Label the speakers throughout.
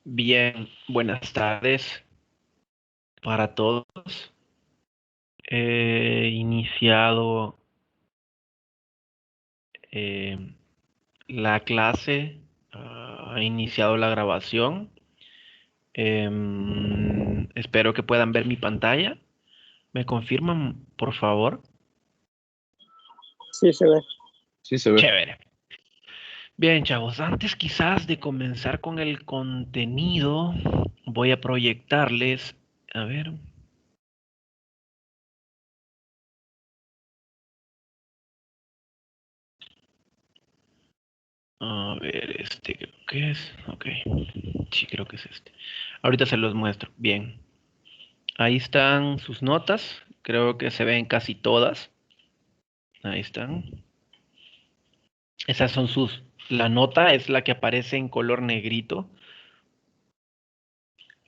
Speaker 1: Bien, buenas tardes para todos. He iniciado eh, la clase, ha iniciado la grabación. Espero que puedan ver mi pantalla. ¿Me confirman, por favor?
Speaker 2: Sí, se ve.
Speaker 3: Sí, se ve.
Speaker 1: Chévere. Bien, chavos, antes quizás de comenzar con el contenido, voy a proyectarles, a ver. A ver, este creo que es. Ok. Sí, creo que es este. Ahorita se los muestro. Bien. Ahí están sus notas. Creo que se ven casi todas. Ahí están. Esas son sus... La nota es la que aparece en color negrito.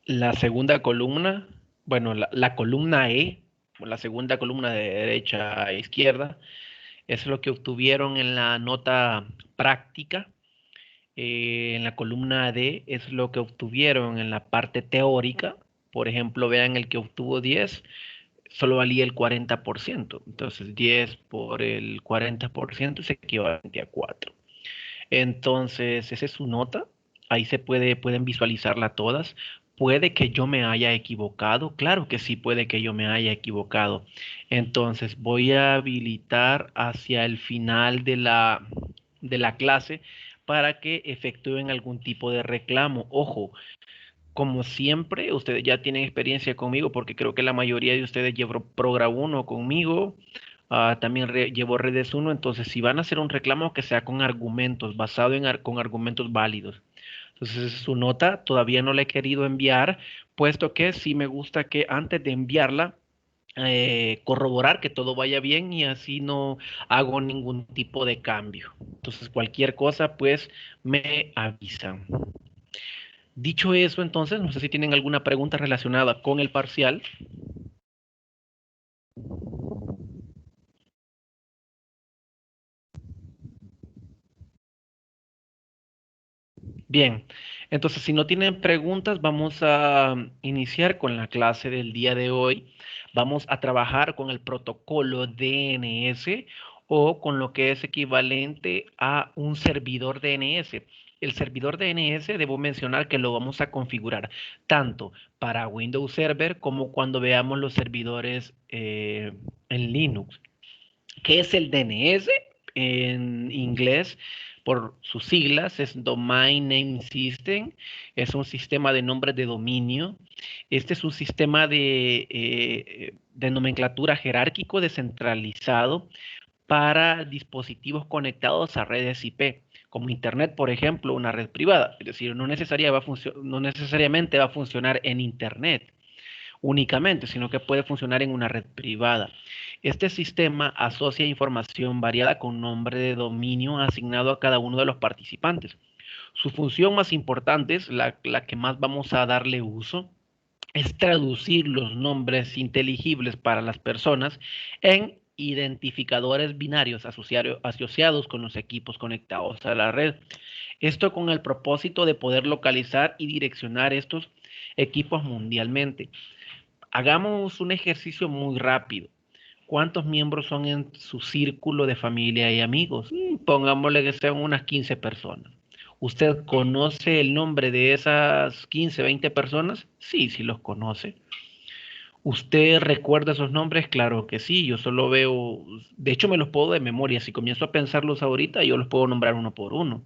Speaker 1: La segunda columna, bueno, la columna E, o la segunda columna de derecha a izquierda, es lo que obtuvieron en la nota práctica. En la columna D es lo que obtuvieron en la parte teórica. Por ejemplo, vean el que obtuvo 10 solo valía el 40%. Entonces 10 por el 40% es equivalente a 4. Entonces, esa es su nota. Ahí pueden visualizarla todas. Puede que yo me haya equivocado. Claro que sí, puede que yo me haya equivocado. Entonces, voy a habilitar hacia el final de la clase para que efectúen algún tipo de reclamo. Ojo, como siempre, ustedes ya tienen experiencia conmigo porque creo que la mayoría de ustedes llevó Progra 1 conmigo. También llevo Redes 1, entonces si van a hacer un reclamo que sea con argumentos, basado con argumentos válidos. Entonces su nota todavía no la he querido enviar, puesto que sí me gusta que antes de enviarla, corroborar que todo vaya bien y así no hago ningún tipo de cambio. Entonces cualquier cosa, pues me avisan. Dicho eso, entonces, no sé si tienen alguna pregunta relacionada con el parcial. Bien, entonces si no tienen preguntas, vamos a iniciar con la clase del día de hoy. Vamos a trabajar con el protocolo DNS o con lo que es equivalente a un servidor DNS. El servidor DNS, debo mencionar que lo vamos a configurar tanto para Windows Server como cuando veamos los servidores en Linux. ¿Qué es el DNS? En inglés, por sus siglas, es Domain Name System, es un sistema de nombres de dominio. Este es un sistema de nomenclatura jerárquico descentralizado para dispositivos conectados a redes IP, como Internet, por ejemplo, una red privada. Es decir, no necesariamente va a funcionar en Internet únicamente, sino que puede funcionar en una red privada. Este sistema asocia información variada con nombre de dominio asignado a cada uno de los participantes. Su función más importante es la que más vamos a darle uso, es traducir los nombres inteligibles para las personas en identificadores binarios asociados con los equipos conectados a la red. Esto con el propósito de poder localizar y direccionar estos equipos mundialmente. Hagamos un ejercicio muy rápido. ¿Cuántos miembros son en su círculo de familia y amigos? Pongámosle que sean unas 15 personas. ¿Usted conoce el nombre de esas 15, 20 personas? Sí, sí los conoce. ¿Usted recuerda esos nombres? Claro que sí, yo solo veo, de hecho me los puedo de memoria, si comienzo a pensarlos ahorita, yo los puedo nombrar uno por uno.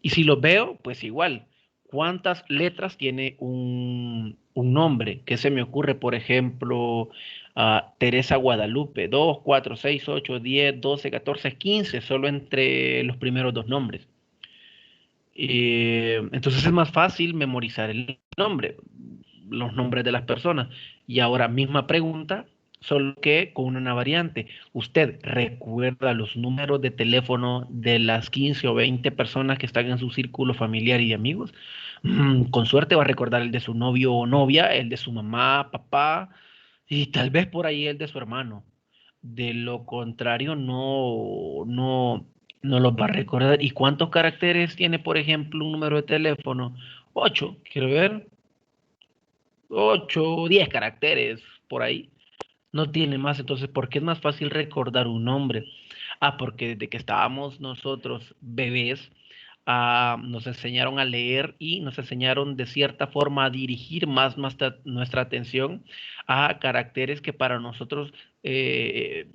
Speaker 1: Y si los veo, pues igual. ¿Cuántas letras tiene un nombre? ¿Qué se me ocurre? Por ejemplo, Teresa Guadalupe. 2, 4, 6, 8, 10, 12, 14, 15, solo entre los primeros dos nombres. Entonces es más fácil memorizar el nombre, los nombres de las personas. Y ahora, misma pregunta, solo que con una variante. ¿Usted recuerda los números de teléfono de las 15 o 20 personas que están en su círculo familiar y de amigos? Con suerte va a recordar el de su novio o novia, el de su mamá, papá, y tal vez por ahí el de su hermano. De lo contrario, no los va a recordar. ¿Y cuántos caracteres tiene, por ejemplo, un número de teléfono? 8, quiero ver, 8 o 10 caracteres por ahí. No tiene más, entonces, ¿por qué es más fácil recordar un nombre? Ah, porque desde que estábamos nosotros bebés, nos enseñaron a leer y nos enseñaron de cierta forma a dirigir más nuestra atención a caracteres que para nosotros eh,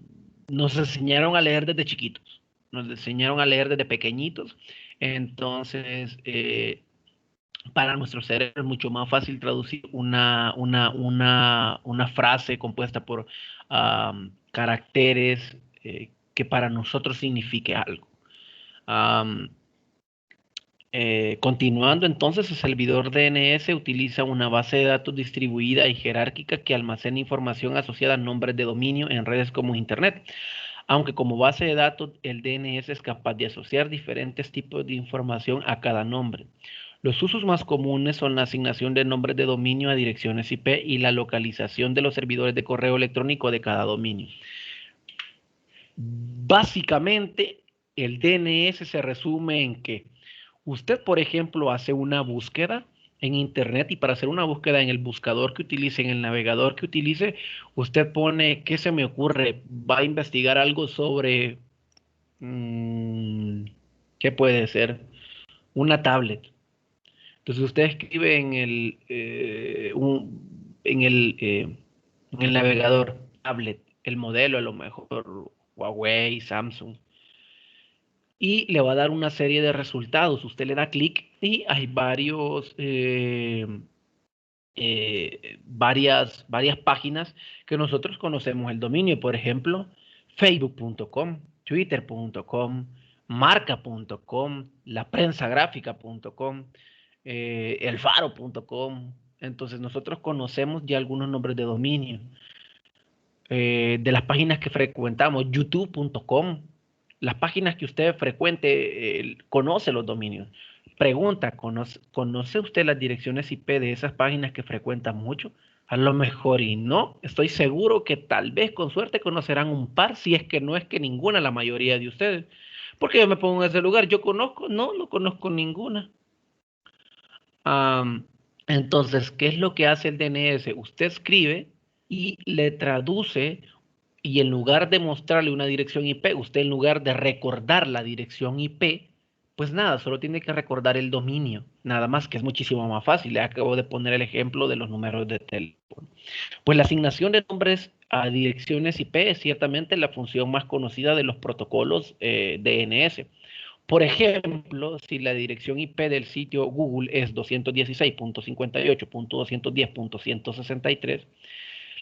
Speaker 1: nos enseñaron a leer desde chiquitos, nos enseñaron a leer desde pequeñitos. Entonces, para nuestro cerebro es mucho más fácil traducir una frase compuesta por caracteres que para nosotros signifique algo. Um, Continuando, entonces, el servidor DNS utiliza una base de datos distribuida y jerárquica que almacena información asociada a nombres de dominio en redes como Internet. Aunque como base de datos, el DNS es capaz de asociar diferentes tipos de información a cada nombre. Los usos más comunes son la asignación de nombres de dominio a direcciones IP y la localización de los servidores de correo electrónico de cada dominio. Básicamente, el DNS se resume en que usted, por ejemplo, hace una búsqueda en Internet y para hacer una búsqueda en el buscador que utilice, en el navegador que utilice, usted pone, ¿qué se me ocurre? Va a investigar algo sobre, ¿qué puede ser? Una tablet. Entonces usted escribe en el navegador tablet, el modelo a lo mejor Huawei, Samsung, y le va a dar una serie de resultados. Usted le da clic y hay varias páginas que nosotros conocemos el dominio. Por ejemplo, facebook.com, twitter.com, marca.com, laprensagráfica.com, elfaro.com. Entonces nosotros conocemos ya algunos nombres de dominio. De las páginas que frecuentamos, youtube.com, las páginas que usted frecuente, conoce los dominios. Pregunta, ¿conoce usted las direcciones IP de esas páginas que frecuenta mucho? A lo mejor y no, estoy seguro que tal vez con suerte conocerán un par, si es que no es que ninguna, la mayoría de ustedes. Porque yo me pongo en ese lugar, yo conozco, no conozco ninguna. Am, entonces, ¿qué es lo que hace el DNS? Usted escribe y le traduce y en lugar de mostrarle una dirección IP, usted en lugar de recordar la dirección IP, pues nada, solo tiene que recordar el dominio, nada más que es muchísimo más fácil. Le acabo de poner el ejemplo de los números de teléfono. Pues la asignación de nombres a direcciones IP es ciertamente la función más conocida de los protocolos DNS. Por ejemplo, si la dirección IP del sitio Google es 216.58.210.163,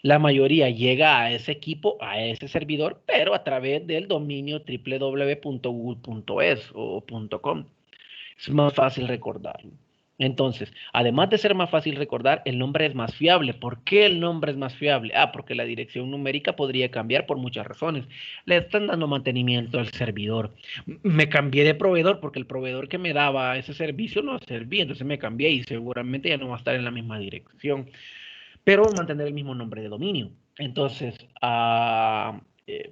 Speaker 1: la mayoría llega a ese equipo, a ese servidor, pero a través del dominio www.google.es o .com. Es más fácil recordarlo. Entonces, además de ser más fácil recordar, el nombre es más fiable. ¿Por qué el nombre es más fiable? Porque la dirección numérica podría cambiar por muchas razones. Le están dando mantenimiento al servidor. Me cambié de proveedor porque el proveedor que me daba ese servicio no servía, entonces me cambié y seguramente ya no va a estar en la misma dirección, pero mantener el mismo nombre de dominio. Entonces,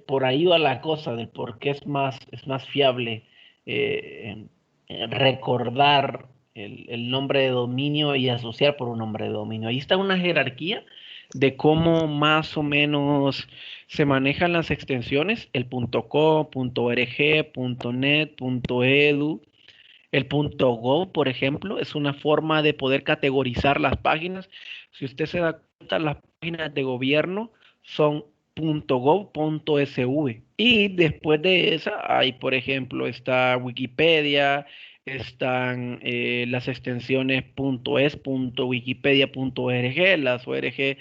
Speaker 1: por ahí va la cosa del por qué es más fiable eh, recordar el nombre de dominio y asociar por un nombre de dominio. Ahí está una jerarquía de cómo más o menos se manejan las extensiones, el .co, .org, .net, .edu. El .gov, por ejemplo, es una forma de poder categorizar las páginas. Si usted se da cuenta, las páginas de gobierno son .gov.sv. Y después de esa hay, por ejemplo, está Wikipedia, están las extensiones .es, .wikipedia.org. Las ORG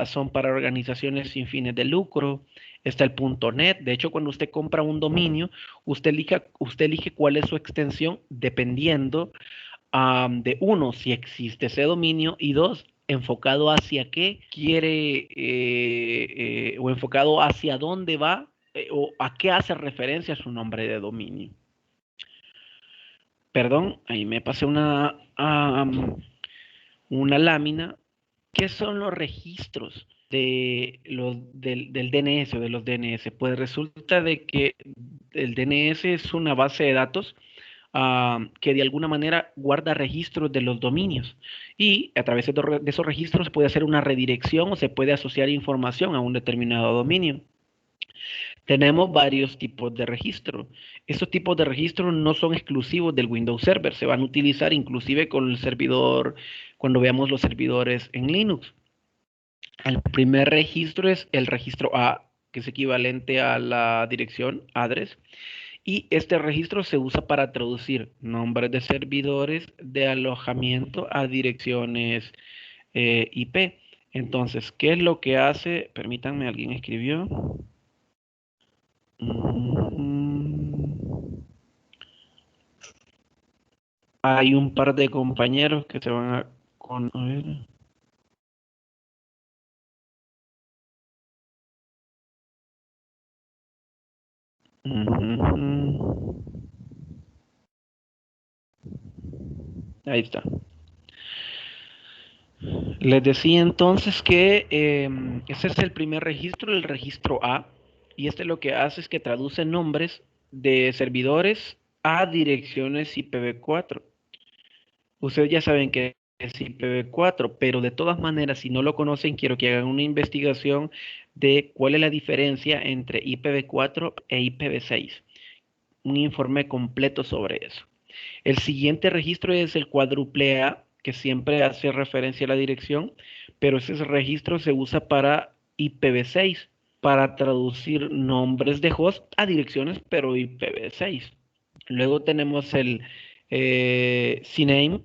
Speaker 1: son para organizaciones sin fines de lucro. Está el .net. De hecho, cuando usted compra un dominio, usted elige cuál es su extensión dependiendo de uno, si existe ese dominio y dos, enfocado hacia qué quiere o enfocado hacia dónde va o a qué hace referencia su nombre de dominio. Perdón, ahí me pasé una lámina. ¿Qué son los registros del DNS o de los DNS? Pues resulta de que el DNS es una base de datos que de alguna manera guarda registros de los dominios y a través de esos registros se puede hacer una redirección o se puede asociar información a un determinado dominio. Tenemos varios tipos de registro. Estos tipos de registro no son exclusivos del Windows Server, se van a utilizar inclusive con el servidor, cuando veamos los servidores en Linux. El primer registro es el registro A, que es equivalente a la dirección address, y este registro se usa para traducir nombres de servidores de alojamiento a direcciones IP. Entonces, ¿qué es lo que hace? Permítanme, alguien escribió. Hay un par de compañeros que se van a... A ver. Ahí está. Les decía entonces que ese es el primer registro, el registro A, y este lo que hace es que traduce nombres de servidores a direcciones IPv4. Ustedes ya saben que es IPv4, pero de todas maneras, si no lo conocen, quiero que hagan una investigación de cuál es la diferencia entre IPv4 e IPv6. Un informe completo sobre eso. El siguiente registro es el cuádruple A, que siempre hace referencia a la dirección, pero ese registro se usa para IPv6, para traducir nombres de host a direcciones, pero IPv6. Luego tenemos el CNAME,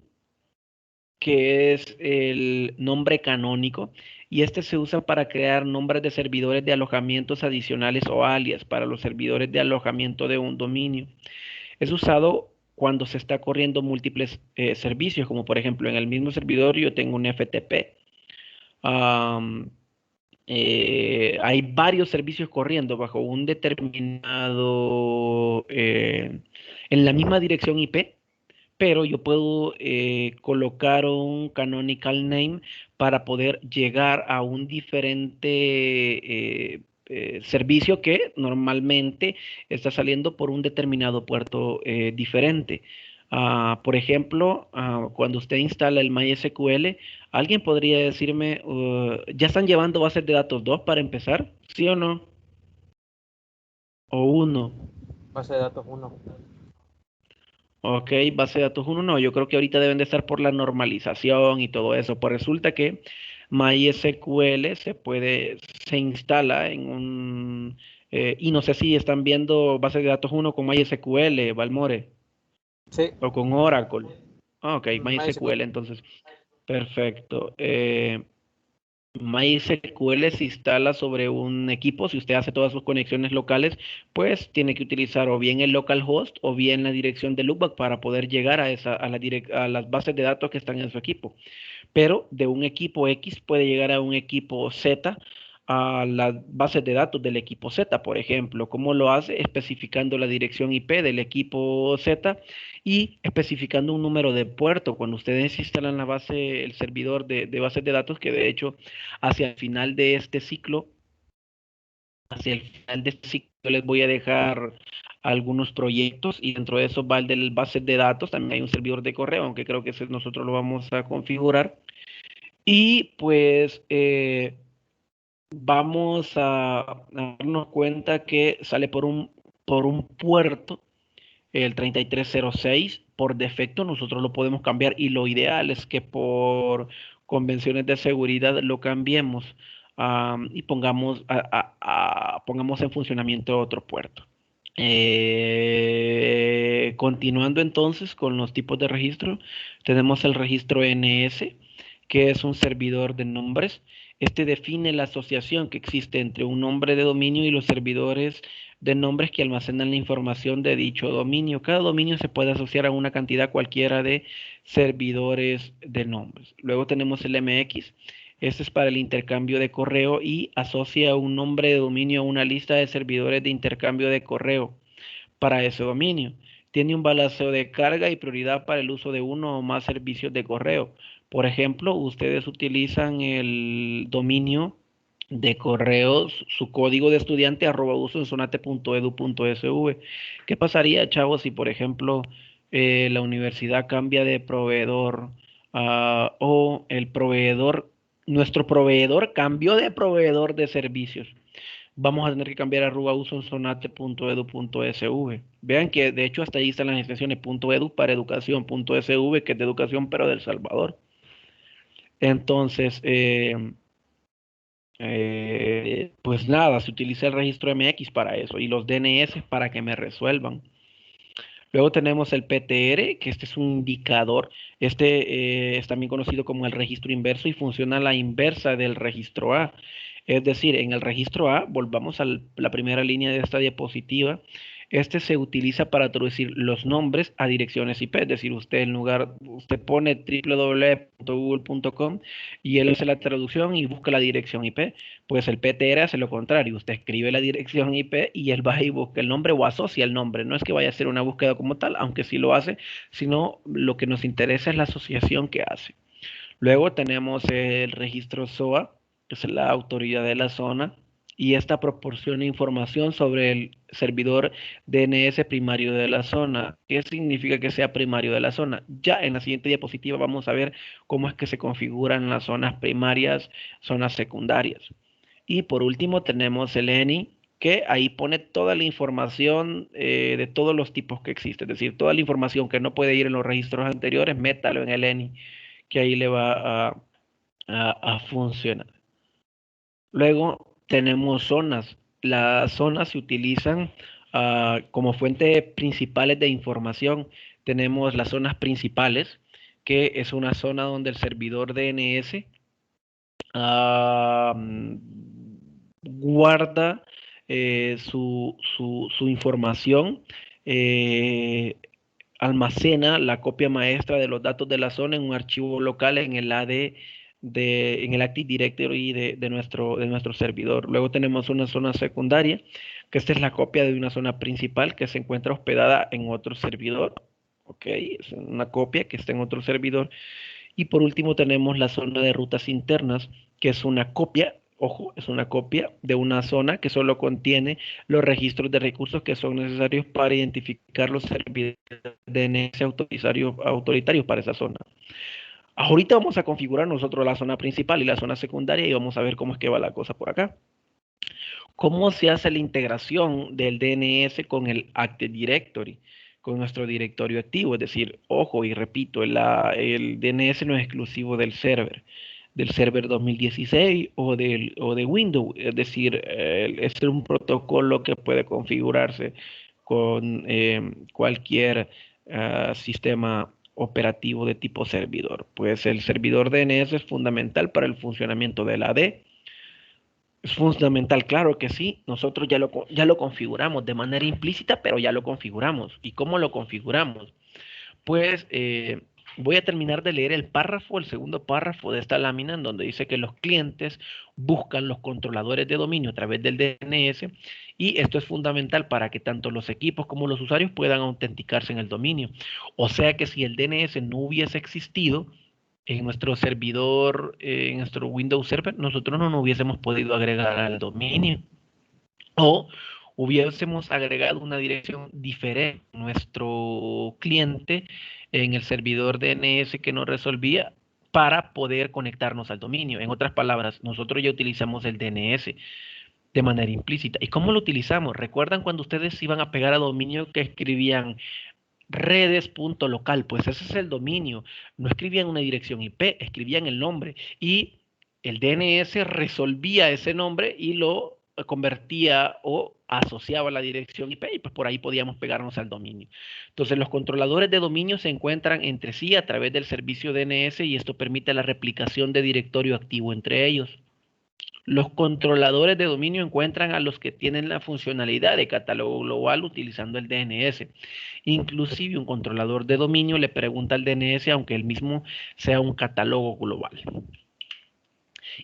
Speaker 1: que es el nombre canónico, y este se usa para crear nombres de servidores de alojamientos adicionales o alias para los servidores de alojamiento de un dominio. Es usado cuando se está corriendo múltiples servicios, como por ejemplo en el mismo servidor yo tengo un FTP. Am, hay varios servicios corriendo bajo un determinado, en la misma dirección IP, pero yo puedo colocar un canonical name para poder llegar a un diferente servicio que normalmente está saliendo por un determinado puerto diferente. Por ejemplo, cuando usted instala el MySQL, alguien podría decirme, ¿ya están llevando bases de datos 2 para empezar? ¿Sí o no? ¿O uno?
Speaker 2: Base de datos uno.
Speaker 1: Ok, base de datos uno no, yo creo que ahorita deben de estar por la normalización y todo eso. Pues resulta que MySQL se instala en un, y no sé si están viendo base de datos uno con MySQL, Valmore,
Speaker 2: Sí,
Speaker 1: o con Oracle. Ah, ok,
Speaker 2: MySQL.
Speaker 1: MySQL, entonces, perfecto. MySQL se instala sobre un equipo. Si usted hace todas sus conexiones locales, pues tiene que utilizar o bien el localhost o bien la dirección de loopback para poder llegar a las bases de datos que están en su equipo. Pero de un equipo X puede llegar a un equipo Z, a las bases de datos del equipo Z, por ejemplo. ¿Cómo lo hace? Especificando la dirección IP del equipo Z y especificando un número de puerto. Cuando ustedes instalan la base, el servidor de bases de datos, que de hecho hacia el final de este ciclo, hacia el final de este ciclo les voy a dejar algunos proyectos y dentro de eso va el del base de datos. También hay un servidor de correo, aunque creo que ese nosotros lo vamos a configurar. Y pues vamos a darnos cuenta que sale por un puerto, el 3306. Por defecto nosotros lo podemos cambiar y lo ideal es que por convenciones de seguridad lo cambiemos y pongamos en funcionamiento otro puerto. Continuando entonces con los tipos de registro, tenemos el registro NS, que es un servidor de nombres. Este define la asociación que existe entre un nombre de dominio y los servidores de nombres que almacenan la información de dicho dominio. Cada dominio se puede asociar a una cantidad cualquiera de servidores de nombres. Luego tenemos el MX. Este es para el intercambio de correo y asocia un nombre de dominio a una lista de servidores de intercambio de correo para ese dominio. Tiene un balanceo de carga y prioridad para el uso de uno o más servicios de correo. Por ejemplo, ustedes utilizan el dominio de correos, su código de estudiante @usonsonate.edu.sv. ¿Qué pasaría, chavos, si por ejemplo la universidad cambia de proveedor, o el proveedor, nuestro proveedor cambió de proveedor de servicios, vamos a tener que cambiar a rubausonsonate.edu.sv. Vean que de hecho hasta ahí están las extensiones .edu para educación, .sv que es de educación pero del Salvador. Entonces, pues nada, se utiliza el registro MX para eso y los DNS para que me resuelvan. Luego tenemos el PTR, que este es un indicador. Este es también conocido como el registro inverso y funciona a la inversa del registro A. Es decir, en el registro A, volvamos a la primera línea de esta diapositiva, este se utiliza para traducir los nombres a direcciones IP, es decir, usted en lugar, usted pone www.google.com y él hace la traducción y busca la dirección IP. Pues el PTR hace lo contrario, usted escribe la dirección IP y él va y busca el nombre o asocia el nombre. No es que vaya a hacer una búsqueda como tal, aunque sí lo hace, sino lo que nos interesa es la asociación que hace. Luego tenemos el registro SOA, que es la autoridad de la zona, y esta proporciona información sobre el servidor DNS primario de la zona. ¿Qué significa que sea primario de la zona? Ya en la siguiente diapositiva vamos a ver cómo es que se configuran las zonas primarias, zonas secundarias. Y por último tenemos el ENI, que ahí pone toda la información de todos los tipos que existen, es decir, toda la información que no puede ir en los registros anteriores, métalo en el ENI, que ahí le va a funcionar. Luego tenemos zonas. Las zonas se utilizan como fuentes principales de información. Tenemos las zonas principales, que es una zona donde el servidor DNS guarda su información, eh, almacena la copia maestra de los datos de la zona en un archivo local en el AD en el Active Directory de nuestro servidor. Luego tenemos una zona secundaria, que esta es la copia de una zona principal que se encuentra hospedada en otro servidor. Ok, es una copia que está en otro servidor. Y por último tenemos la zona de rutas internas, que es una copia, ojo, es una copia de una zona que solo contiene los registros de recursos que son necesarios para identificar los servidores DNS autoritarios para esa zona. Ahorita vamos a configurar nosotros la zona principal y la zona secundaria y vamos a ver cómo es que va la cosa por acá. ¿Cómo se hace la integración del DNS con el Active Directory, con nuestro directorio activo? Es decir, ojo y repito, el DNS no es exclusivo del server 2016 o de Windows. Es decir, es un protocolo que puede configurarse con cualquier sistema operativo de tipo servidor. Pues el servidor DNS es fundamental para el funcionamiento de la AD. Es fundamental, claro que sí. Nosotros ya lo configuramos de manera implícita, pero ya lo configuramos. ¿Y cómo lo configuramos? Pues voy a terminar de leer el segundo párrafo de esta lámina, en donde dice que los clientes buscan los controladores de dominio a través del DNS y esto es fundamental para que tanto los equipos como los usuarios puedan autenticarse en el dominio. O sea que si el DNS no hubiese existido, en nuestro servidor, en nuestro Windows Server, nosotros no nos hubiésemos podido agregar al dominio o hubiésemos agregado una dirección diferente a nuestro cliente en el servidor DNS que nos resolvía para poder conectarnos al dominio. En otras palabras, nosotros ya utilizamos el DNS de manera implícita. ¿Y cómo lo utilizamos? ¿Recuerdan cuando ustedes iban a pegar a dominio que escribían redes.local? Pues ese es el dominio. No escribían una dirección IP, escribían el nombre y el DNS resolvía ese nombre y lo convertía o asociaba a la dirección IP y pues por ahí podíamos pegarnos al dominio. Entonces los controladores de dominio se encuentran entre sí a través del servicio DNS y esto permite la replicación de directorio activo entre ellos. Los controladores de dominio encuentran a los que tienen la funcionalidad de catálogo global utilizando el DNS. Inclusive un controlador de dominio le pregunta al DNS aunque el mismo sea un catálogo global.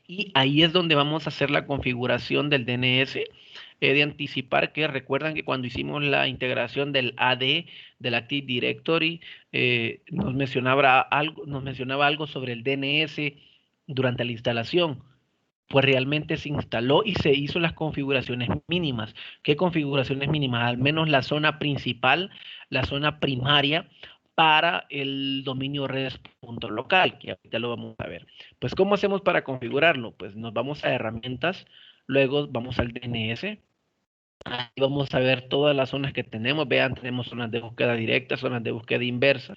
Speaker 1: Y ahí es donde vamos a hacer la configuración del DNS. He de anticipar que recuerdan que cuando hicimos la integración del AD, del Active Directory, nos mencionaba algo sobre el DNS durante la instalación. Pues realmente se instaló y se hizo las configuraciones mínimas. ¿Qué configuraciones mínimas? Al menos la zona principal, la zona primaria, para el dominio redes.local, que ahorita lo vamos a ver. Pues, ¿cómo hacemos para configurarlo? Pues nos vamos a herramientas, luego vamos al DNS, ahí vamos a ver todas las zonas que tenemos. Vean, tenemos zonas de búsqueda directa, zonas de búsqueda inversa,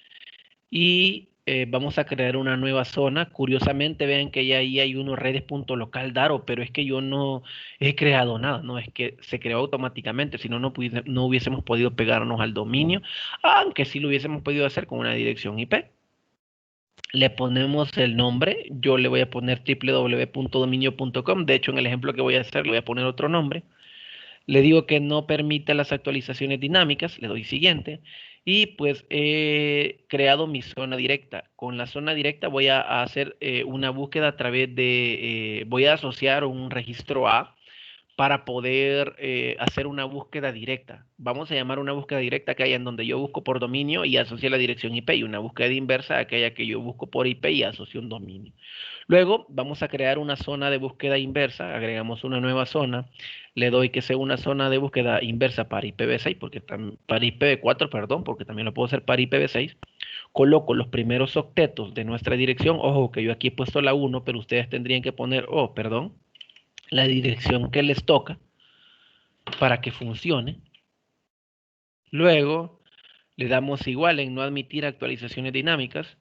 Speaker 1: y vamos a crear una nueva zona. Curiosamente, vean que ya ahí hay uno redes.local Daro, pero es que yo no he creado nada, no es que se creó automáticamente, si no, no hubiésemos podido pegarnos al dominio, aunque sí lo hubiésemos podido hacer con una dirección IP. Le ponemos el nombre, yo le voy a poner www.dominio.com, de hecho en el ejemplo que voy a hacer le voy a poner otro nombre. Le digo que no permite las actualizaciones dinámicas, le doy siguiente, y pues he creado mi zona directa. Con la zona directa voy a hacer una búsqueda a través de, voy a asociar un registro A para poder hacer una búsqueda directa. Vamos a llamar una búsqueda directa aquella en donde yo busco por dominio y asocio la dirección IP, y una búsqueda inversa aquella que yo busco por IP y asocio un dominio. Luego vamos a crear una zona de búsqueda inversa, agregamos una nueva zona, le doy que sea una zona de búsqueda inversa para IPv6, para IPv4, perdón, porque también lo puedo hacer para IPv6. Coloco los primeros octetos de nuestra dirección, ojo que yo aquí he puesto la 1, pero ustedes tendrían que poner, perdón, la dirección que les toca para que funcione. Luego le damos igual en no admitir actualizaciones dinámicas.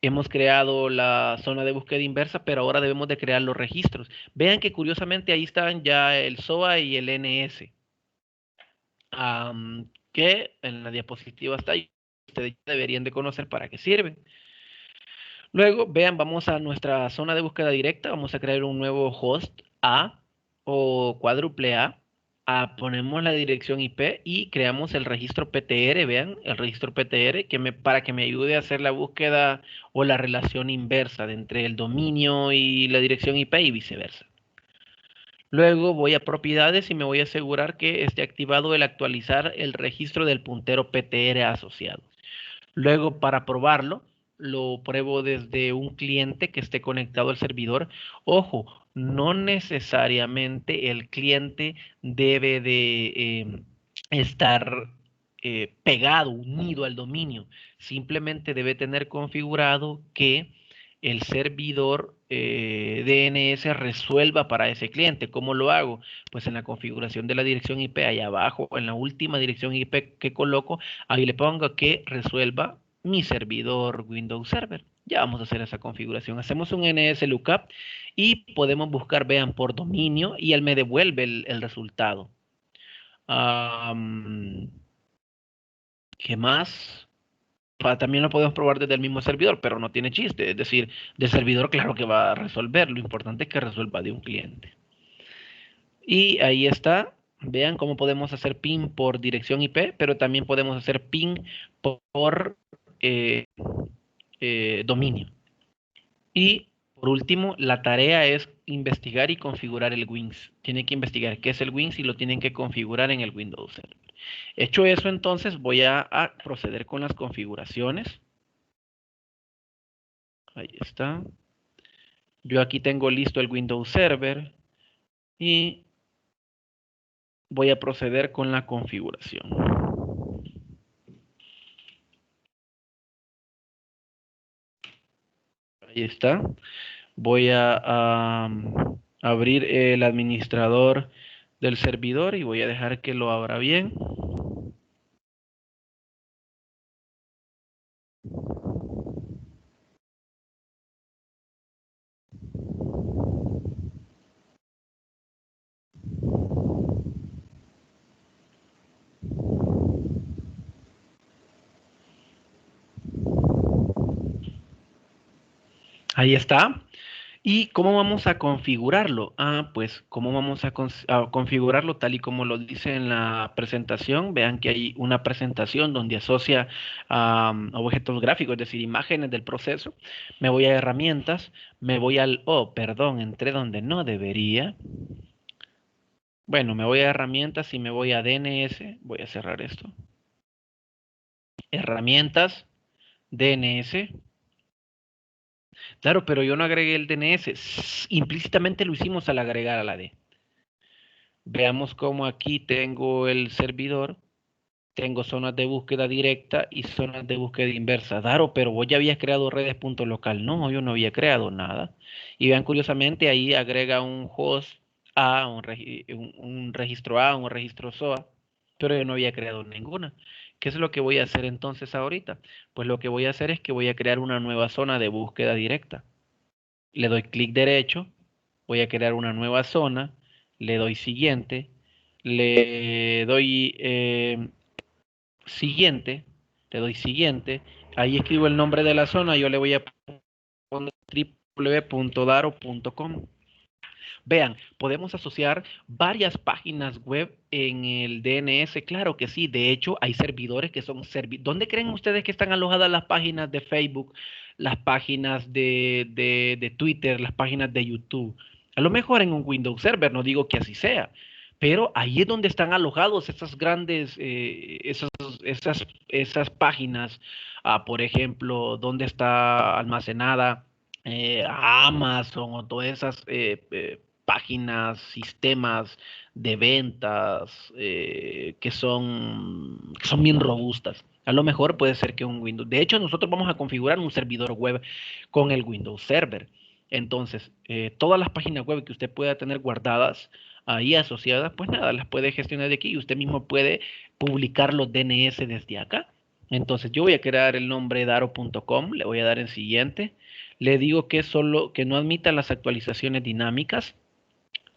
Speaker 1: Hemos creado la zona de búsqueda inversa, pero ahora debemos de crear los registros. Vean que curiosamente ahí están ya el SOA y el NS, que en la diapositiva está ahí. Ustedes deberían de conocer para qué sirven. Luego, vean, vamos a nuestra zona de búsqueda directa, vamos a crear un nuevo host A o cuádruple A. Ponemos la dirección IP y creamos el registro PTR, vean, el registro PTR para que me ayude a hacer la búsqueda o la relación inversa de entre el dominio y la dirección IP y viceversa. Luego voy a propiedades y me voy a asegurar que esté activado el actualizar el registro del puntero PTR asociado. Luego, para probarlo, lo pruebo desde un cliente que esté conectado al servidor. Ojo, no necesariamente el cliente debe de estar pegado, unido al dominio. Simplemente debe tener configurado que el servidor DNS resuelva para ese cliente. ¿Cómo lo hago? Pues en la configuración de la dirección IP, ahí abajo, en la última dirección IP que coloco, ahí le pongo que resuelva mi servidor Windows Server. Ya vamos a hacer esa configuración. Hacemos un NS lookup y podemos buscar, vean, por dominio, y él me devuelve el resultado. ¿Qué más? También lo podemos probar desde el mismo servidor, pero no tiene chiste. Es decir, del servidor, claro que va a resolver. Lo importante es que resuelva de un cliente. Y ahí está. Vean cómo podemos hacer ping por dirección IP, pero también podemos hacer ping por dominio. Y por último, la tarea es investigar y configurar el Wings. Tienen que investigar qué es el Wings y lo tienen que configurar en el Windows Server. Hecho eso, entonces voy a proceder con las configuraciones. Ahí está. Yo aquí tengo listo el Windows Server y voy a proceder con la configuración. Ahí está. Voy a abrir el administrador del servidor y voy a dejar que lo abra bien. Ahí está. ¿Y cómo vamos a configurarlo? Pues cómo vamos a configurarlo tal y como lo dice en la presentación. Vean que hay una presentación donde asocia objetos gráficos, es decir, imágenes del proceso. Me voy a herramientas, me voy al, perdón, entré donde no debería. Bueno, me voy a herramientas y me voy a DNS. Voy a cerrar esto. Herramientas, DNS. Claro, pero yo no agregué el DNS. Implícitamente lo hicimos al agregar a la D. Veamos cómo aquí tengo el servidor tengo zonas de búsqueda directa y zonas de búsqueda inversa. Daro, pero vos ya habías creado redes.local. No, yo no había creado nada. Y vean, curiosamente, ahí agrega un host A, un registro A, un registro SOA, pero yo no había creado ninguna. ¿Qué es lo que voy a hacer entonces ahorita? Pues lo que voy a hacer es que voy a crear una nueva zona de búsqueda directa. Le doy clic derecho, voy a crear una nueva zona, le doy siguiente, le doy siguiente, le doy siguiente, ahí escribo el nombre de la zona, yo le voy a poner www.daro.com. Vean, podemos asociar varias páginas web en el DNS, claro que sí, de hecho hay servidores que son servidores. ¿Dónde creen ustedes que están alojadas las páginas de Facebook, las páginas de Twitter, las páginas de YouTube? A lo mejor en un Windows Server, no digo que así sea, pero ahí es donde están alojados esas grandes, esas páginas, por ejemplo, donde está almacenada Amazon o todas esas páginas, sistemas de ventas que son bien robustas. A lo mejor puede ser que un Windows. De hecho, nosotros vamos a configurar un servidor web con el Windows Server. Entonces, todas las páginas web que usted pueda tener guardadas ahí asociadas, pues nada, las puede gestionar de aquí y usted mismo puede publicar los DNS desde acá. Entonces, yo voy a crear el nombre daro.com, le voy a dar en siguiente. Le digo que solo que no admita las actualizaciones dinámicas.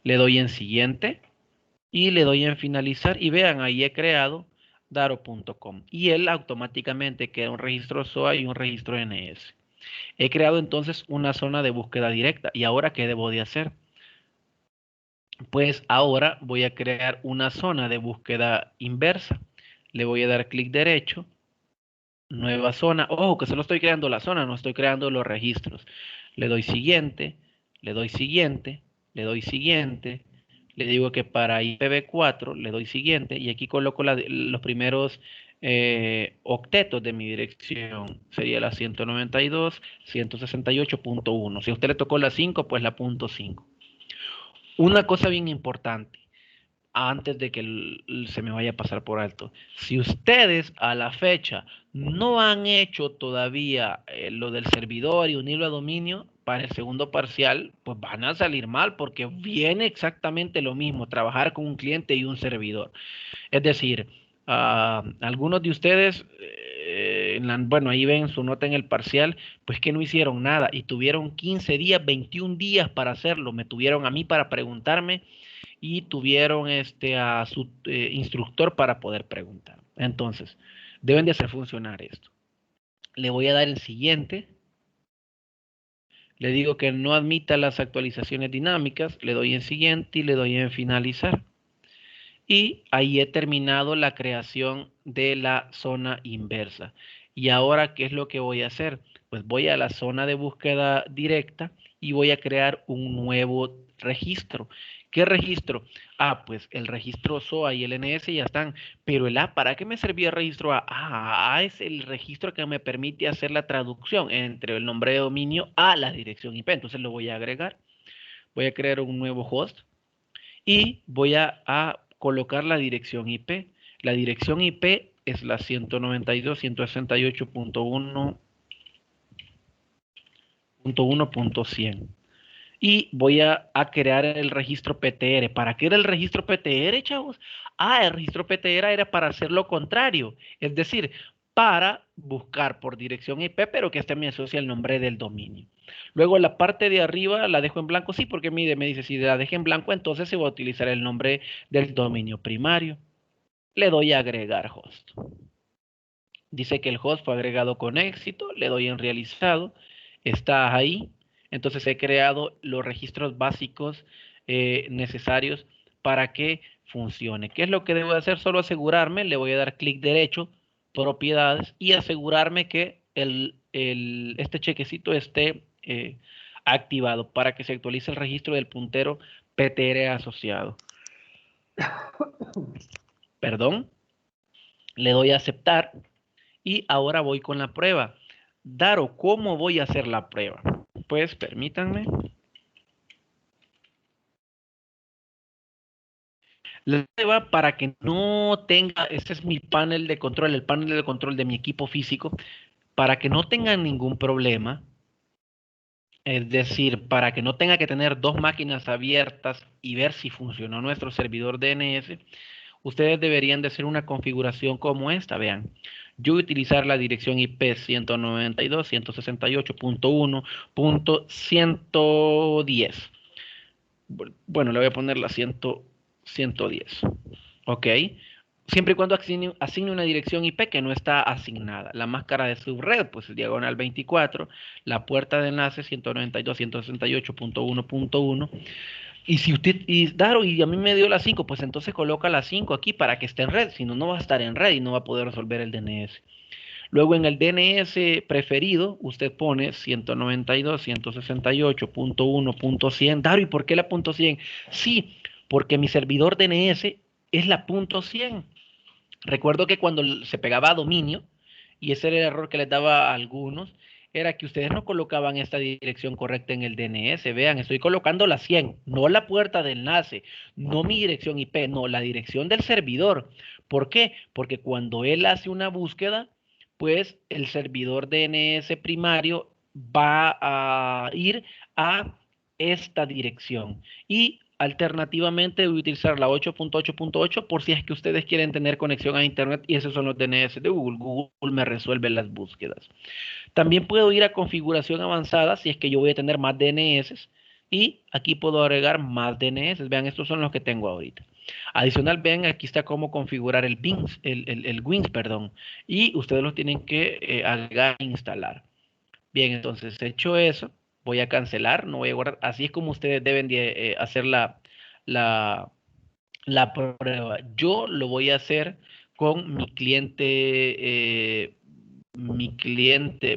Speaker 1: Le doy en siguiente y le doy en finalizar y vean, ahí he creado daro.com y él automáticamente crea un registro SOA y un registro NS. He creado entonces una zona de búsqueda directa y ahora ¿qué debo de hacer? Pues ahora voy a crear una zona de búsqueda inversa. Le voy a dar clic derecho, nueva zona. Ojo, que solo estoy creando la zona, no estoy creando los registros. Le doy siguiente, le doy siguiente, le doy siguiente. Le digo que para IPv4 le doy siguiente y aquí coloco los primeros octetos de mi dirección. Sería la 192.168.1. Si a usted le tocó la 5, pues la punto 5. Una cosa bien importante antes de que se me vaya a pasar por alto. Si ustedes a la fecha no han hecho todavía lo del servidor y unirlo a dominio para el segundo parcial, pues van a salir mal porque viene exactamente lo mismo, trabajar con un cliente y un servidor. Es decir, algunos de ustedes, bueno, ahí ven su nota en el parcial, pues que no hicieron nada y tuvieron 15 días, 21 días para hacerlo. Me tuvieron a mí para preguntarme y tuvieron a su instructor para poder preguntar. Entonces, deben de hacer funcionar esto. Le voy a dar el siguiente. Le digo que no admita las actualizaciones dinámicas. Le doy en siguiente y le doy en finalizar. Y ahí he terminado la creación de la zona inversa. Y ahora, ¿qué es lo que voy a hacer? Pues voy a la zona de búsqueda directa y voy a crear un nuevo registro. ¿Qué registro? Pues el registro SOA y el NS ya están, pero el A, ¿para qué me servía el registro A? A es el registro que me permite hacer la traducción entre el nombre de dominio a la dirección IP. Entonces lo voy a agregar. Voy a crear un nuevo host y voy a colocar la dirección IP. La dirección IP es la 192.168.1.1.100 y voy a crear el registro PTR. ¿Para qué era el registro PTR, chavos? El registro PTR era para hacer lo contrario, es decir, para buscar por dirección IP, pero que este me asocia el nombre del dominio. Luego la parte de arriba la dejo en blanco, sí, porque me dice, si la dejo en blanco, entonces se va a utilizar el nombre del dominio primario. Le doy a agregar host. Dice que el host fue agregado con éxito, le doy en realizado, está ahí. Entonces he creado los registros básicos necesarios para que funcione. ¿Qué es lo que debo hacer? Solo asegurarme, le voy a dar clic derecho, propiedades, y asegurarme que este chequecito esté activado para que se actualice el registro del puntero PTR asociado. Perdón, le doy a aceptar. Y ahora voy con la prueba. Daro, ¿cómo voy a hacer la prueba? Pues permítanme. La prueba para que no tenga, este es mi panel de control, el panel de control de mi equipo físico, para que no tengan ningún problema, es decir, para que no tenga que tener dos máquinas abiertas y ver si funcionó nuestro servidor DNS, ustedes deberían de hacer una configuración como esta, vean. Yo voy a utilizar la dirección IP 192.168.1.110. Bueno, le voy a poner la 110. Ok. Siempre y cuando asigne una dirección IP que no está asignada. La máscara de subred, pues diagonal 24. La puerta de enlace 192.168.1.1. Y si usted, y Daro, y a mí me dio la 5, pues entonces coloca la 5 aquí para que esté en red. Si no, no va a estar en red y no va a poder resolver el DNS. Luego en el DNS preferido, usted pone 192.168.1.100. Daro, ¿y por qué la punto 100? Sí, porque mi servidor DNS es la punto 100. Recuerdo que cuando se pegaba a dominio, y ese era el error que les daba a algunos, era que ustedes no colocaban esta dirección correcta en el DNS. Vean, estoy colocando la 100, no la puerta de enlace, no mi dirección IP, no, la dirección del servidor. ¿Por qué? Porque cuando él hace una búsqueda, pues el servidor DNS primario va a ir a esta dirección. Y alternativamente voy a utilizar la 8.8.8 por si es que ustedes quieren tener conexión a internet y esos son los DNS de Google. Google me resuelve las búsquedas. También puedo ir a configuración avanzada si es que yo voy a tener más DNS y aquí puedo agregar más DNS. Vean, estos son los que tengo ahorita. Adicional, vean, aquí está cómo configurar el WINS, el WINS, perdón. Y ustedes los tienen que agregar e instalar. Bien, entonces, hecho eso, voy a cancelar, no voy a guardar. Así es como ustedes deben de, hacer la, la prueba. Yo lo voy a hacer con mi cliente,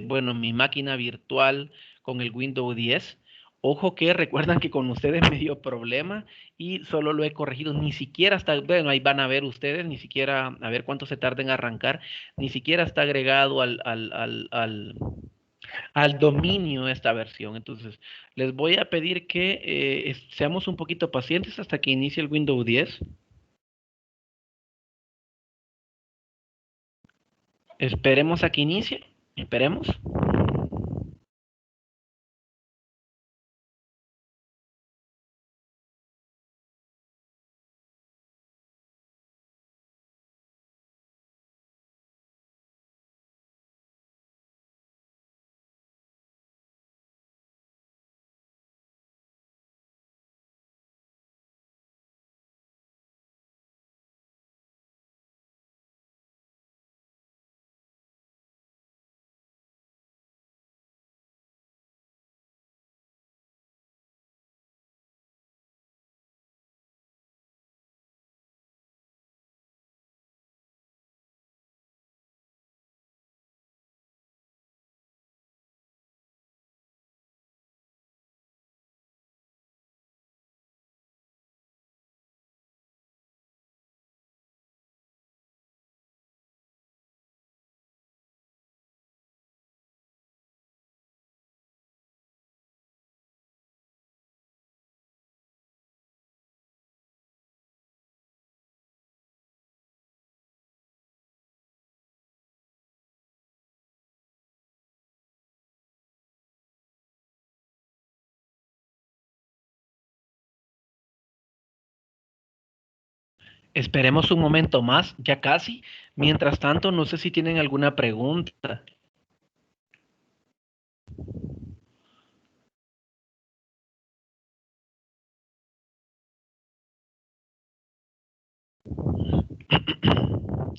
Speaker 1: bueno, mi máquina virtual con el Windows 10. Ojo que recuerdan que con ustedes me dio problema y solo lo he corregido, ni siquiera está, bueno, ahí van a ver ustedes, ni siquiera, a ver cuánto se tarda en arrancar, ni siquiera está agregado al dominio esta versión. Entonces, les voy a pedir que seamos un poquito pacientes hasta que inicie el Windows 10. Esperemos a que inicie. Esperemos. Esperemos un momento más, ya casi. Mientras tanto, no sé si tienen alguna pregunta.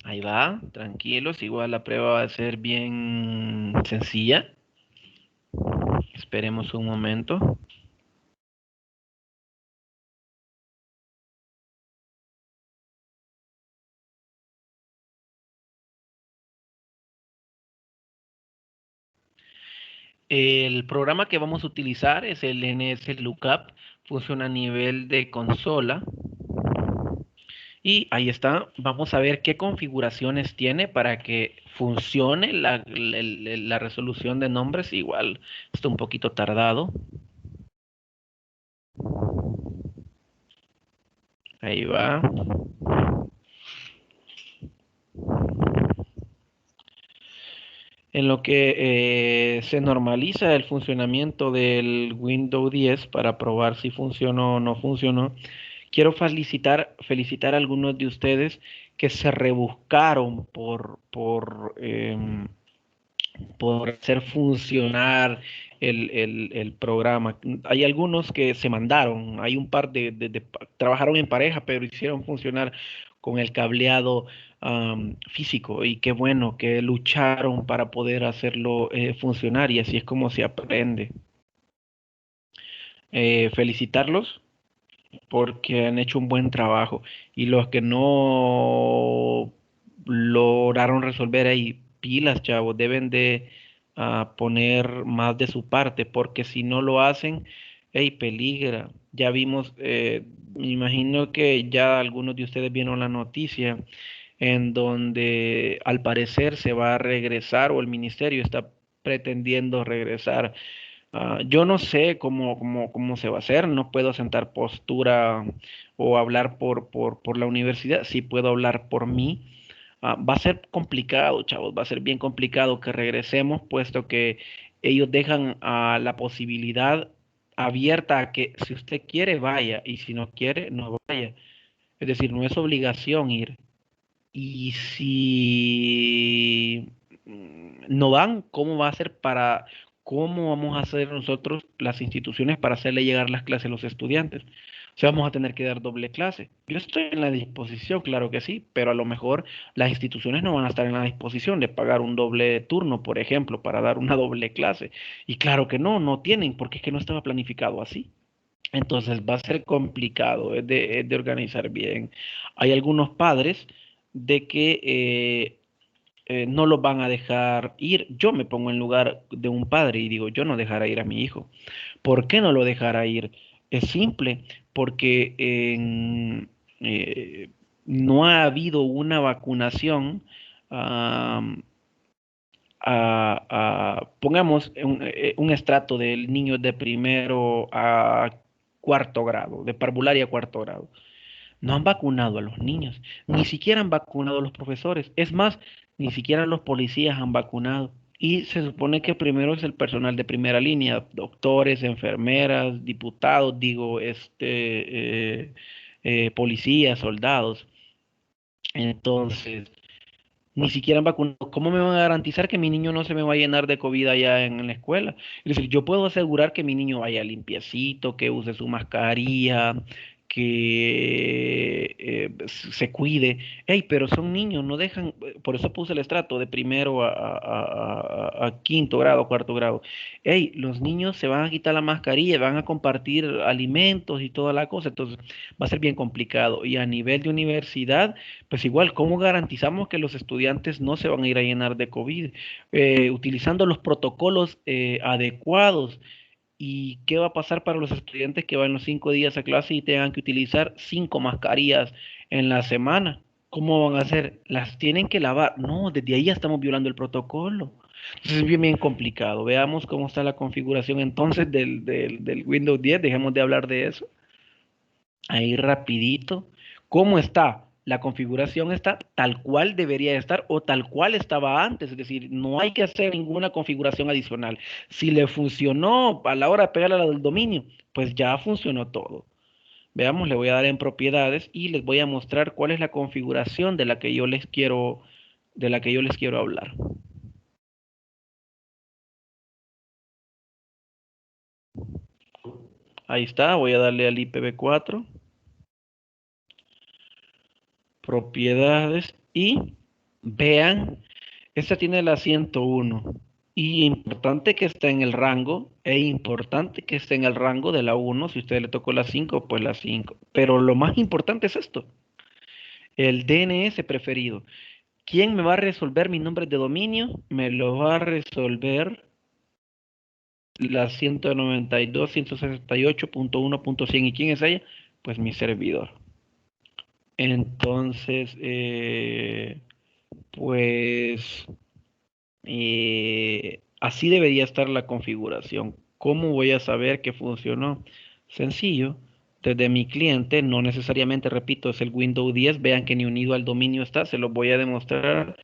Speaker 1: Ahí va, tranquilos. Igual la prueba va a ser bien sencilla. Esperemos un momento. El programa que vamos a utilizar es el NS Lookup. Funciona a nivel de consola. Y ahí está. Vamos a ver qué configuraciones tiene para que funcione la resolución de nombres. Igual está un poquito tardado. Ahí va. En lo que se normaliza el funcionamiento del Windows 10 para probar si funcionó o no funcionó, quiero felicitar a algunos de ustedes que se rebuscaron por hacer funcionar el programa. Hay algunos que se mandaron, hay un par trabajaron en pareja, pero hicieron funcionar con el cableado físico y qué bueno que lucharon para poder hacerlo funcionar y así es como se aprende. Felicitarlos porque han hecho un buen trabajo y los que no lograron resolver ahí pilas, chavos, deben de poner más de su parte porque si no lo hacen, hey, peligra. Ya vimos, me imagino que ya algunos de ustedes vieron la noticia en donde al parecer se va a regresar o el ministerio está pretendiendo regresar. Yo no sé cómo se va a hacer, no puedo sentar postura o hablar por la universidad, sí puedo hablar por mí. Va a ser complicado, chavos, va a ser bien complicado que regresemos, puesto que ellos dejan la posibilidad abierta a que si usted quiere, vaya, y si no quiere, no vaya. Es decir, no es obligación ir. Y si no van, cómo vamos a hacer nosotros, las instituciones, para hacerle llegar las clases a los estudiantes? O sea, vamos a tener que dar doble clase. Yo estoy en la disposición, claro que sí, pero a lo mejor las instituciones no van a estar en la disposición de pagar un doble turno, por ejemplo, para dar una doble clase. Y claro que no, no tienen, porque es que no estaba planificado así. Entonces va a ser complicado, es de organizar bien. Hay algunos padres de que no los van a dejar ir. Yo me pongo en lugar de un padre y digo, yo no dejaré ir a mi hijo. ¿Por qué no lo dejará ir? Es simple, porque no ha habido una vacunación. am, Pongamos un estrato del niño de primero a cuarto grado, de parvularia a cuarto grado. No han vacunado a los niños, ni siquiera han vacunado a los profesores. Es más, ni siquiera los policías han vacunado. Y se supone que primero es el personal de primera línea, doctores, enfermeras, diputados, digo, policías, soldados. Entonces, ni siquiera han vacunado. ¿Cómo me van a garantizar que mi niño no se me va a llenar de COVID allá en la escuela? Es decir, yo puedo asegurar que mi niño vaya limpiecito, que use su mascarilla, que se cuide. Ey, pero son niños, no dejan, por eso puse el estrato de primero a quinto grado, cuarto grado. Ey, los niños se van a quitar la mascarilla, van a compartir alimentos y toda la cosa, entonces va a ser bien complicado. Y a nivel de universidad, pues igual, ¿cómo garantizamos que los estudiantes no se van a ir a llenar de COVID? Utilizando los protocolos adecuados. ¿Y qué va a pasar para los estudiantes que van los 5 días a clase y tengan que utilizar 5 mascarillas en la semana? ¿Cómo van a hacer? ¿Las tienen que lavar? No, desde ahí ya estamos violando el protocolo. Entonces es bien, bien complicado. Veamos cómo está la configuración entonces del Windows 10. Dejemos de hablar de eso. Ahí rapidito. ¿Cómo está? La configuración está tal cual debería estar o tal cual estaba antes, es decir, no hay que hacer ninguna configuración adicional. Si le funcionó a la hora de pegarle a la del dominio, pues ya funcionó todo. Veamos, le voy a dar en propiedades y les voy a mostrar cuál es la configuración de la que yo les quiero hablar. Ahí está, voy a darle al IPv4, propiedades y vean. Esta tiene la 101 y importante que esté en el rango e importante que esté en el rango de la 1. Si usted le tocó la 5 pues la 5. Pero lo más importante es esto, el DNS preferido. ¿Quién me va a resolver mis nombres de dominio? Me lo va a resolver la 192.168.1.100. ¿Y quién es ella? Pues mi servidor. Entonces, pues así debería estar la configuración. ¿Cómo voy a saber que funcionó? Sencillo, desde mi cliente, no necesariamente, repito, es el Windows 10, vean que ni unido al dominio está, se los voy a demostrar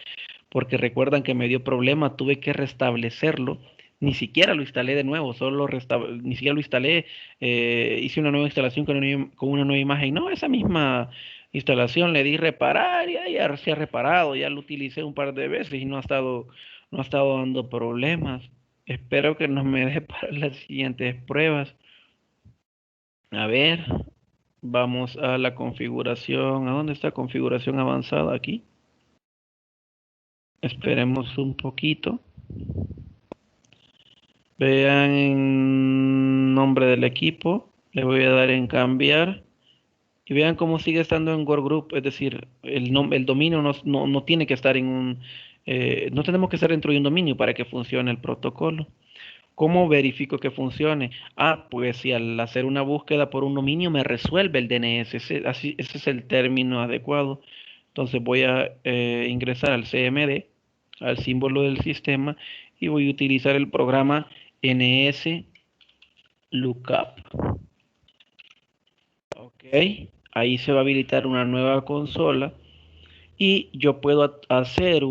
Speaker 1: porque recuerdan que me dio problema, tuve que restablecerlo, ni siquiera lo instalé de nuevo, ni siquiera lo instalé, hice una nueva instalación con una nueva imagen, no, esa misma instalación le di reparar y ya se ha reparado, ya lo utilicé un par de veces y no ha estado dando problemas. Espero que no me deje para las siguientes pruebas. A ver, vamos a la configuración. ¿A dónde está configuración avanzada aquí? Esperemos un poquito. Vean en nombre del equipo. Le voy a dar en cambiar. Y vean cómo sigue estando en Workgroup. Es decir, el dominio no tiene que estar no tenemos que estar dentro de un dominio para que funcione el protocolo. ¿Cómo verifico que funcione? Pues si al hacer una búsqueda por un dominio me resuelve el DNS, ese es el término adecuado. Entonces voy a ingresar al CMD, al símbolo del sistema, y voy a utilizar el programa NS Lookup. Ok, ahí se va a habilitar una nueva consola y yo puedo hacer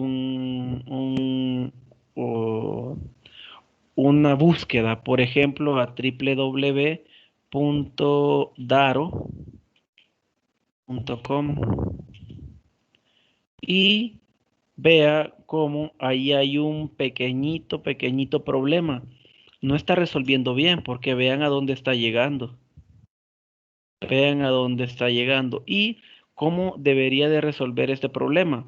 Speaker 1: una búsqueda, por ejemplo, a www.daro.com y vea cómo ahí hay un pequeñito problema. No está resolviendo bien porque vean a dónde está llegando. Vean a dónde está llegando y cómo debería de resolver este problema.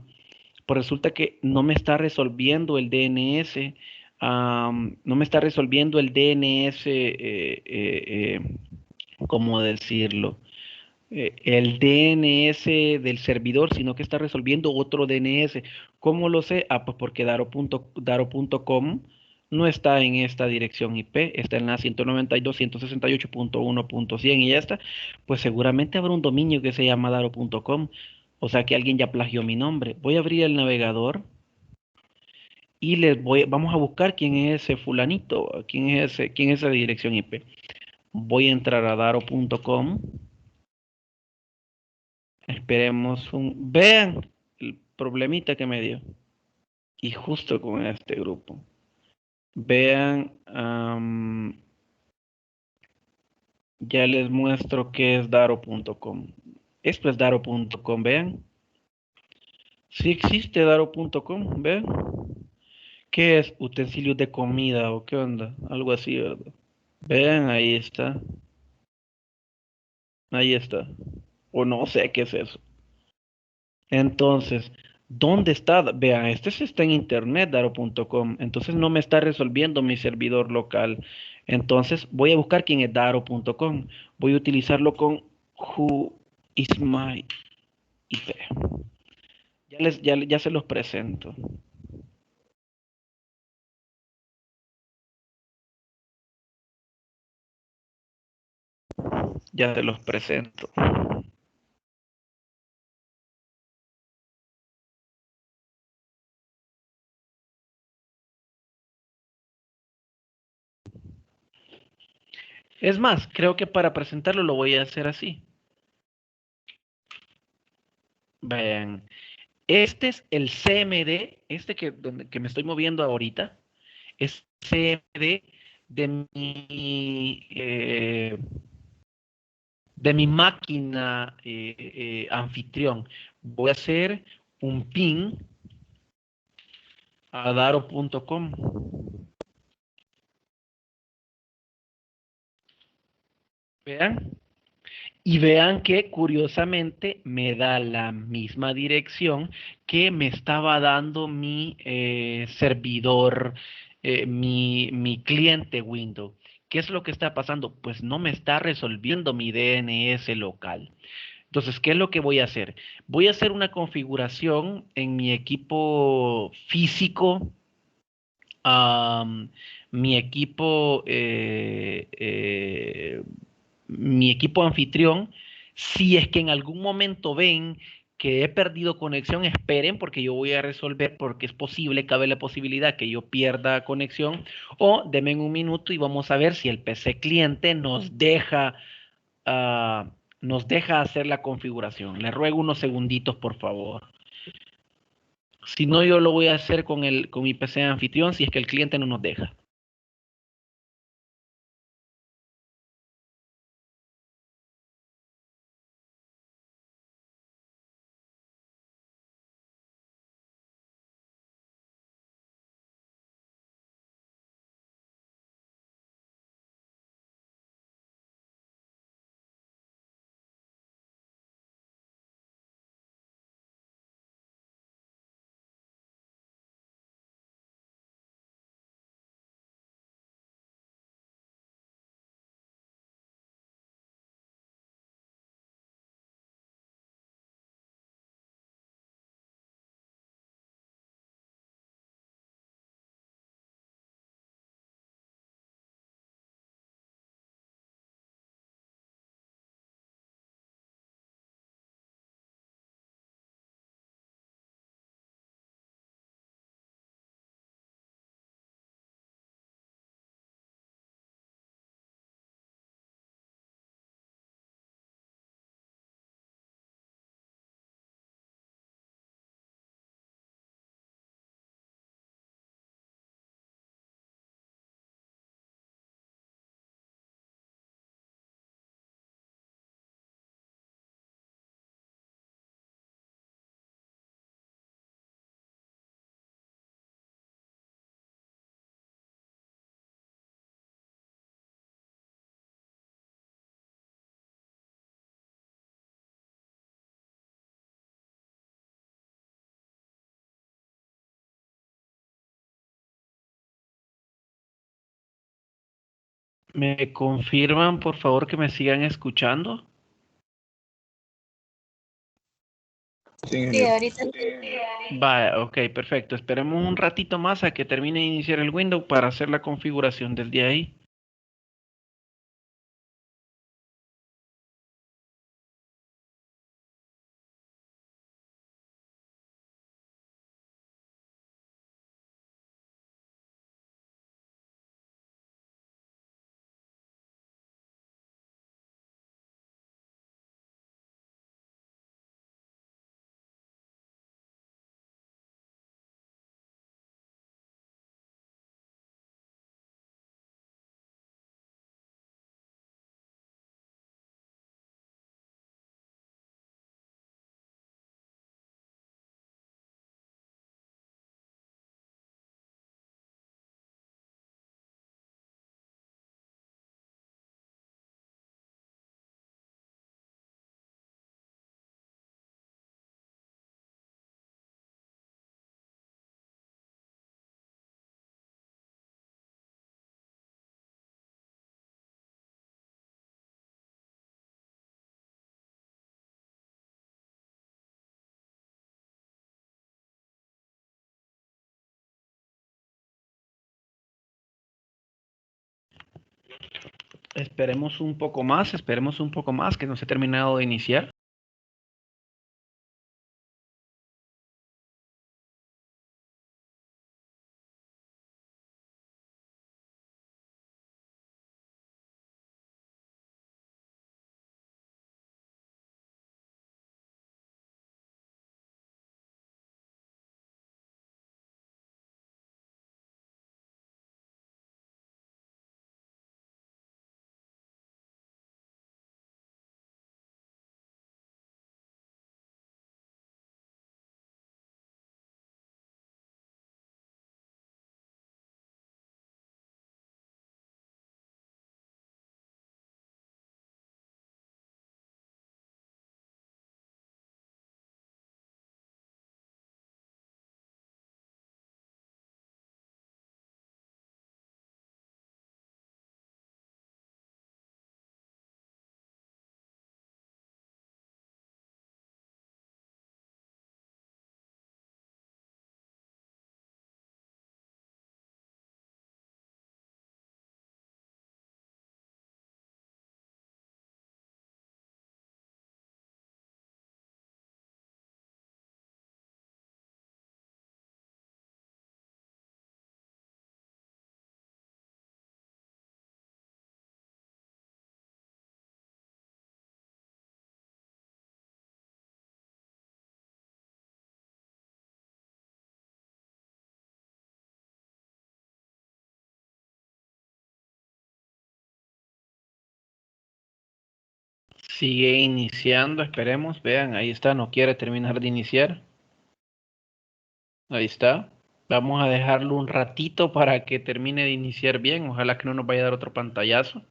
Speaker 1: Pues resulta que no me está resolviendo el DNS, no me está resolviendo el DNS, ¿cómo decirlo? El DNS del servidor, sino que está resolviendo otro DNS. ¿Cómo lo sé? Pues porque Daro.com no está en esta dirección IP, está en la 192.168.1.100 y ya está. Pues seguramente habrá un dominio que se llama Daro.com, o sea que alguien ya plagió mi nombre. Voy a abrir el navegador y vamos a buscar quién es ese fulanito, quién es esa dirección IP. Voy a entrar a Daro.com. Esperemos Vean el problemita que me dio. Y justo con este grupo. Vean, ya les muestro qué es Daro.com. Esto es Daro.com, vean. Sí existe Daro.com, vean. ¿Qué es? Utensilios de comida o qué onda? Algo así, ¿verdad? Vean, ahí está. Ahí está. O no sé qué es eso. Entonces, ¿dónde está? Vean, este sí está en internet, Daro.com. Entonces no me está resolviendo mi servidor local. Entonces voy a buscar quién es Daro.com. Voy a utilizarlo con Who is my IP. Ya se los presento. Ya se los presento. Es más, creo que para presentarlo lo voy a hacer así. Vean, este es el CMD, que me estoy moviendo ahorita, es CMD de mi máquina anfitrión. Voy a hacer un ping a daro.com. Vean. Y vean que curiosamente me da la misma dirección que me estaba dando mi servidor, mi cliente Windows. ¿Qué es lo que está pasando? Pues no me está resolviendo mi DNS local. Entonces, ¿qué es lo que voy a hacer? Voy a hacer una configuración en mi equipo físico, am, mi equipo, mi equipo anfitrión. Si es que en algún momento ven que he perdido conexión, esperen porque yo voy a resolver, porque es posible, cabe la posibilidad que yo pierda conexión, o denme un minuto y vamos a ver si el PC cliente nos deja nos deja hacer la configuración. Le ruego unos segunditos, por favor. Si no, yo lo voy a hacer con mi PC anfitrión si es que el cliente no nos deja. ¿Me confirman, por favor, que me sigan escuchando?
Speaker 3: Sí, ahorita.
Speaker 1: Vaya, ok, perfecto. Esperemos un ratito más a que termine de iniciar el window para hacer la configuración del día ahí. Esperemos un poco más, que no se ha terminado de iniciar. Sigue iniciando, esperemos. Vean, ahí está, no quiere terminar de iniciar. Ahí está. Vamos a dejarlo un ratito para que termine de iniciar bien. Ojalá que no nos vaya a dar otro pantallazo.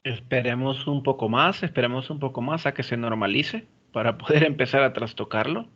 Speaker 1: Esperemos un poco más a que se normalice para poder empezar a trastocarlo.